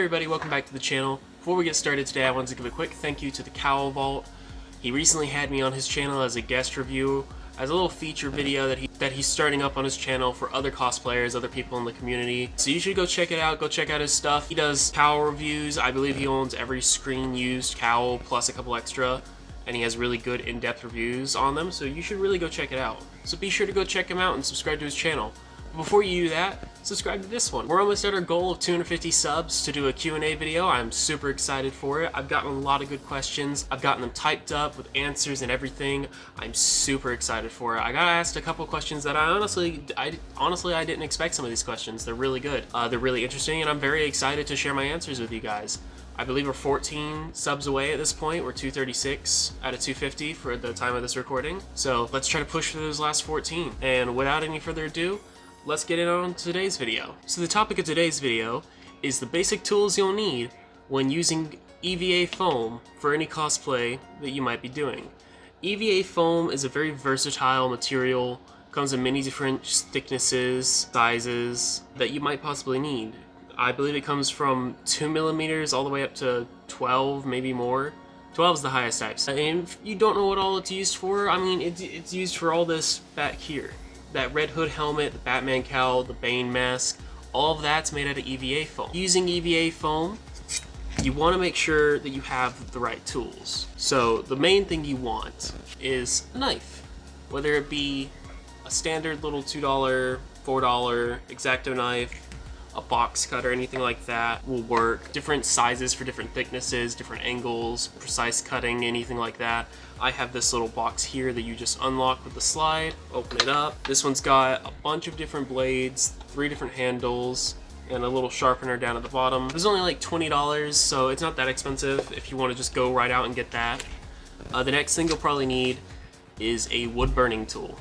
everybody, welcome back to the channel. Before we get started today, I wanted to give a quick thank you to the Cowl Vault. He recently had me on his channel as a guest review, as a little feature video that he's starting up on his channel for other cosplayers, other people in the community. So you should go check it out, go check out his stuff. He does Cowl reviews. I believe he owns every screen used Cowl plus a couple extra, and he has really good in-depth reviews on them, so you should really go check it out. So be sure to go check him out and subscribe to his channel. Before you do that, subscribe to this one. We're almost at our goal of 250 subs to do a Q&A video. I'm super excited for it. I've gotten a lot of good questions. I've gotten them typed up with answers and everything. I'm super excited for it. I got asked a couple of questions that I honestly didn't expect some of these questions. They're really good. They're really interesting, and I'm very excited to share my answers with you guys. I believe we're 14 subs away at this point. We're 236 out of 250 for the time of this recording. So let's try to push for those last 14. And without any further ado, let's get in on today's video. So the topic of today's video is the basic tools you'll need when using EVA Foam for any cosplay that you might be doing. EVA Foam is a very versatile material, comes in many different thicknesses, sizes that you might possibly need. I believe it comes from 2mm all the way up to 12, maybe more. 12 is the highest types. And if you don't know what all it's used for, I mean, it's used for all this back here. That Red Hood helmet, the Batman cowl, the Bane mask, all of that's made out of EVA foam. Using EVA foam, you want to make sure that you have the right tools. So the main thing you want is a knife, whether it be a standard little $2, $4 X-Acto knife, a box cut or anything like that will work. Different sizes for different thicknesses, different angles, precise cutting, anything like that. I have this little box here that you just unlock with the slide, open it up. This one's got a bunch of different blades, 3 different handles, and a little sharpener down at the bottom. It was only like $20, so it's not that expensive if you want to just go right out and get that. The next thing you'll probably need is a wood burning tool.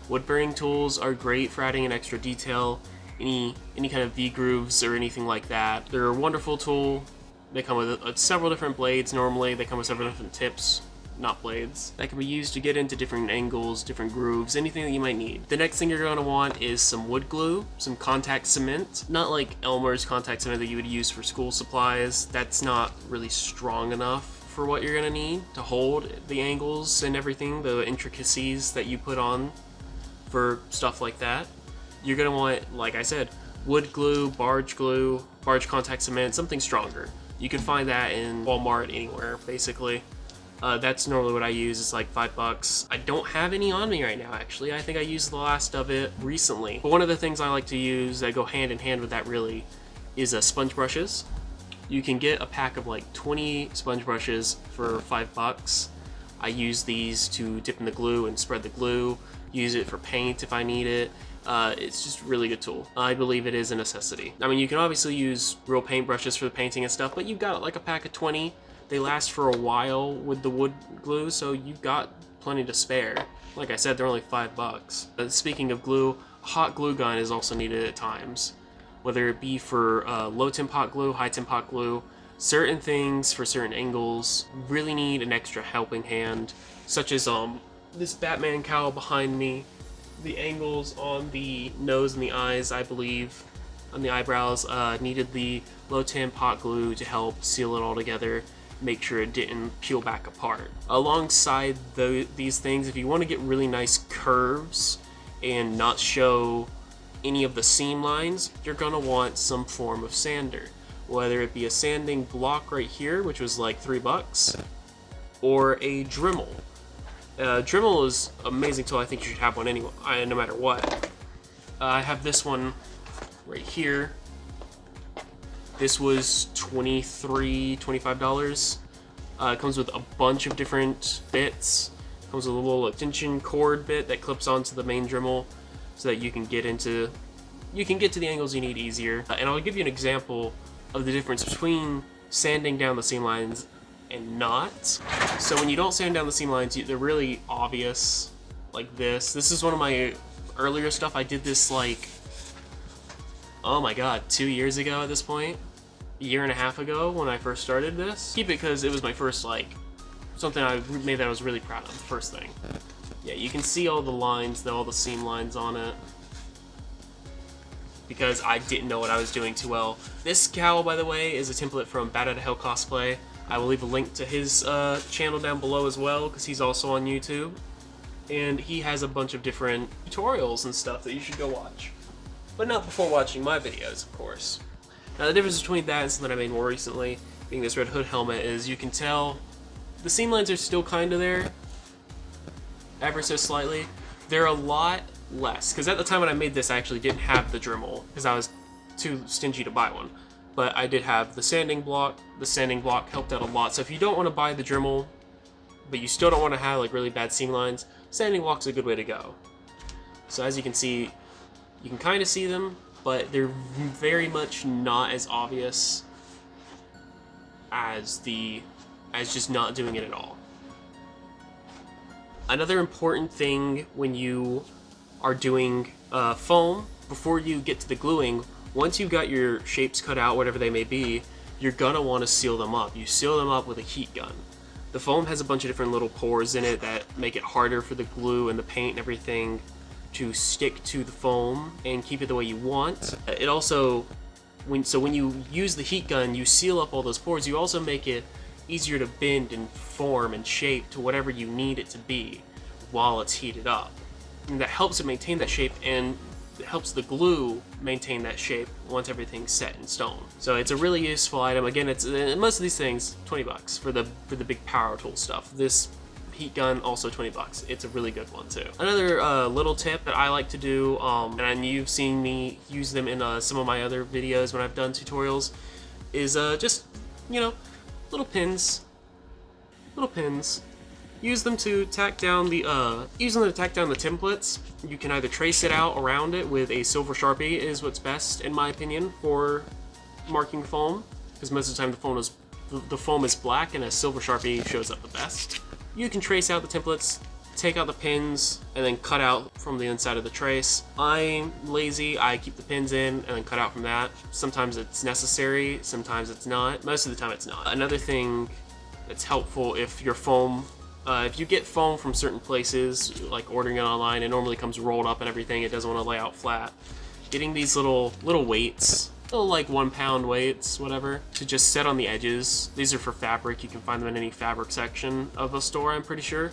Wood burning tools are great for adding an extra detail, any kind of V-grooves or anything like that. They're a wonderful tool. They come with several different blades normally. They come with several different tips, not blades, that can be used to get into different angles, different grooves, anything that you might need. The next thing you're going to want is some wood glue, some contact cement. Not like Elmer's contact cement that you would use for school supplies. That's not really strong enough for what you're going to need to hold the angles and everything, the intricacies that you put on for stuff like that. You're going to want, like I said, wood glue, barge contact cement, something stronger. You can find that in Walmart, anywhere, basically. That's normally what I use. It's like $5. I don't have any on me right now, actually. I think I used the last of it recently. But one of the things I like to use that go hand in hand with that really is sponge brushes. You can get a pack of like 20 sponge brushes for $5. I use these to dip in the glue and spread the glue, use it for paint if I need it. It's just a really good tool. I believe it is a necessity. I mean, you can obviously use real paint brushes for the painting and stuff, but you've got like a pack of 20. They last for a while with the wood glue, so you've got plenty to spare. Like I said, they're only $5. Speaking of glue, a hot glue gun is also needed at times. Whether it be for low temp hot glue, high temp hot glue, certain things for certain angles really need an extra helping hand, such as this Batman cowl behind me. The angles on the nose and the eyes, I believe, on the eyebrows, needed the low temp hot glue to help seal it all together, make sure it didn't peel back apart. Alongside these things, if you want to get really nice curves and not show any of the seam lines, you're gonna want some form of sander. Whether it be a sanding block right here, which was like $3, or a Dremel. Dremel is an amazing tool. I think you should have one anyway, no matter what. I have this one right here. This was $23, $25. It comes with a bunch of different bits. It comes with a little extension cord bit that clips onto the main Dremel so that you can get to the angles you need easier. And I'll give you an example of the difference between sanding down the seam lines and not. So when you don't sand down the seam lines, they're really obvious, like this. This is one of my earlier stuff. I did this like, oh my god, 2 years ago at this point. A year and a half ago when I first started this. Keep it because it was my first, like, something I made that I was really proud of, the first thing. Yeah, you can see all the lines, all the seam lines on it. because I didn't know what I was doing too well. This cowl, by the way, is a template from Batouttahalecosplay. I will leave a link to his channel down below as well, because he's also on YouTube. And he has a bunch of different tutorials and stuff that you should go watch. But not before watching my videos, of course. Now the difference between that and something I made more recently, being this red hood helmet, is you can tell the seam lines are still kind of there, ever so slightly. They're a lot less, because at the time when I made this I actually didn't have the Dremel, because I was too stingy to buy one. But I did have the sanding block. The sanding block helped out a lot. So if you don't want to buy the Dremel, but you still don't want to have like really bad seam lines, sanding block's a good way to go. So as you can see, you can kind of see them, but they're very much not as obvious as just not doing it at all. Another important thing when you are doing foam, before you get to the gluing, once you've got your shapes cut out, whatever they may be, you're gonna want to seal them up. You seal them up with a heat gun. The foam has a bunch of different little pores in it that make it harder for the glue and the paint and everything to stick to the foam and keep it the way you want. It also, when you use the heat gun, you seal up all those pores. You also make it easier to bend and form and shape to whatever you need it to be while it's heated up. And that helps it maintain that shape, and it helps the glue maintain that shape once everything's set in stone. So it's a really useful item. Again, it's most of these things $20 for the big power tool stuff. This heat gun also $20. It's a really good one too. Another little tip that I like to do, and you've seen me use them in some of my other videos when I've done tutorials, is just, you know, little pins. Use them to tack down the templates. You can either trace it out around it with a silver Sharpie, is what's best in my opinion for marking foam, because most of the time the foam is black and a silver Sharpie shows up the best. You can trace out the templates, take out the pins, and then cut out from the inside of the trace. I'm lazy, I keep the pins in and then cut out from that. Sometimes it's necessary, sometimes it's not. Most of the time it's not. Another thing that's helpful if your foam, if you get foam from certain places, like ordering it online, it normally comes rolled up and everything, it doesn't want to lay out flat. Getting these little weights, little like 1 pound weights, whatever, to just set on the edges. These are for fabric, you can find them in any fabric section of a store, I'm pretty sure.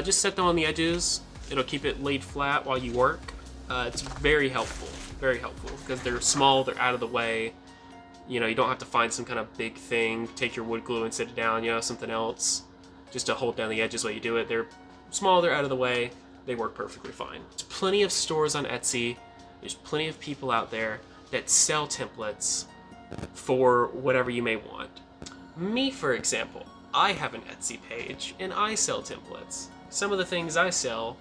Just set them on the edges, it'll keep it laid flat while you work. It's very helpful, because they're small, they're out of the way. You know, you don't have to find some kind of big thing, take your wood glue and sit it down, you know, something else, just to hold down the edges while you do it. They're small, they're out of the way, they work perfectly fine. There's plenty of stores on Etsy, there's plenty of people out there that sell templates for whatever you may want. Me, for example, I have an Etsy page and I sell templates. Some of the things I sell,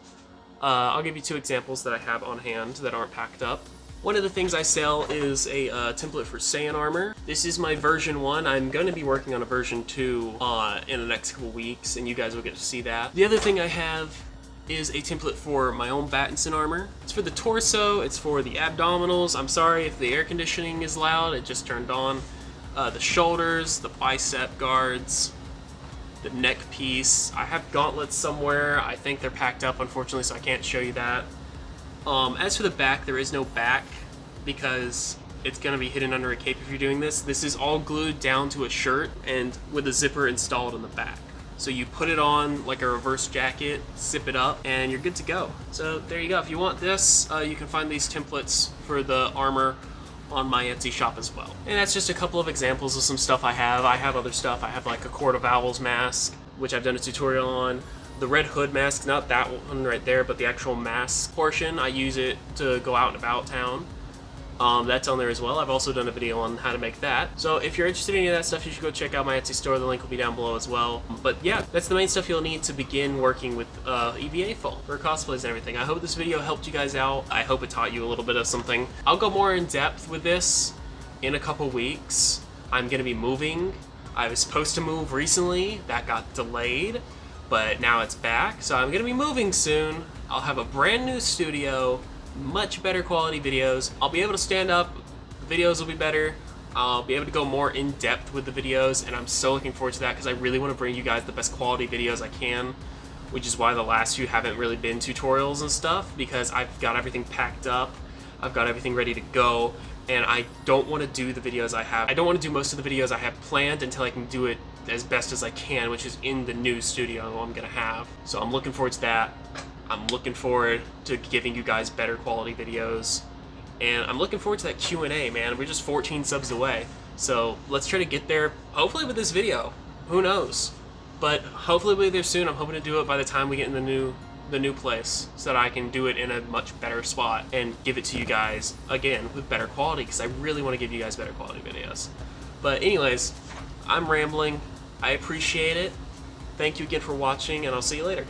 I'll give you 2 examples that I have on hand that aren't packed up. One of the things I sell is a template for Saiyan armor. This is my version 1. I'm going to be working on a version 2 in the next couple weeks, and you guys will get to see that. The other thing I have is a template for my own Batouttahalecosplay armor. It's for the torso, it's for the abdominals. I'm sorry if the air conditioning is loud, it just turned on. The shoulders, the bicep guards, the neck piece. I have gauntlets somewhere. I think they're packed up, unfortunately, so I can't show you that. As for the back, there is no back because it's going to be hidden under a cape if you're doing this. This is all glued down to a shirt and with a zipper installed in the back. So you put it on like a reverse jacket, zip it up, and you're good to go. So there you go. If you want this, you can find these templates for the armor on my Etsy shop as well. And that's just a couple of examples of some stuff I have. I have other stuff. I have like a Court of Owls mask, which I've done a tutorial on. The red hood mask, not that one right there, but the actual mask portion, I use it to go out and about town. That's on there as well. I've also done a video on how to make that. So if you're interested in any of that stuff, you should go check out my Etsy store. The link will be down below as well. But yeah, that's the main stuff you'll need to begin working with EVA Foam for cosplays and everything. I hope this video helped you guys out. I hope it taught you a little bit of something. I'll go more in depth with this in a couple weeks. I'm gonna be moving. I was supposed to move recently. That got delayed, but now it's back. So I'm gonna be moving soon. I'll have a brand new studio, much better quality videos. I'll be able to stand up, the videos will be better. I'll be able to go more in depth with the videos, and I'm so looking forward to that because I really want to bring you guys the best quality videos I can, which is why the last few haven't really been tutorials and stuff, because I've got everything packed up. I've got everything ready to go, and I don't want to do the videos I don't want to do most of the videos I have planned until I can do it as best as I can, which is in the new studio I'm gonna have. So I'm looking forward to that. I'm looking forward to giving you guys better quality videos, and I'm looking forward to that Q&A, man. We're just 14 subs away, so let's try to get there, hopefully with this video. Who knows? But hopefully we'll be there soon. I'm hoping to do it by the time we get in the new place, so that I can do it in a much better spot and give it to you guys again with better quality, because I really want to give you guys better quality videos. But anyways, I'm rambling. I appreciate it. Thank you again for watching, and I'll see you later.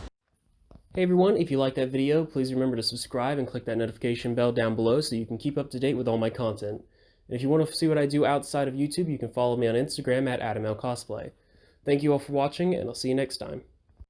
Hey everyone, if you liked that video, please remember to subscribe and click that notification bell down below so you can keep up to date with all my content. And if you want to see what I do outside of YouTube, you can follow me on Instagram at Adamlcosplay. Thank you all for watching, and I'll see you next time.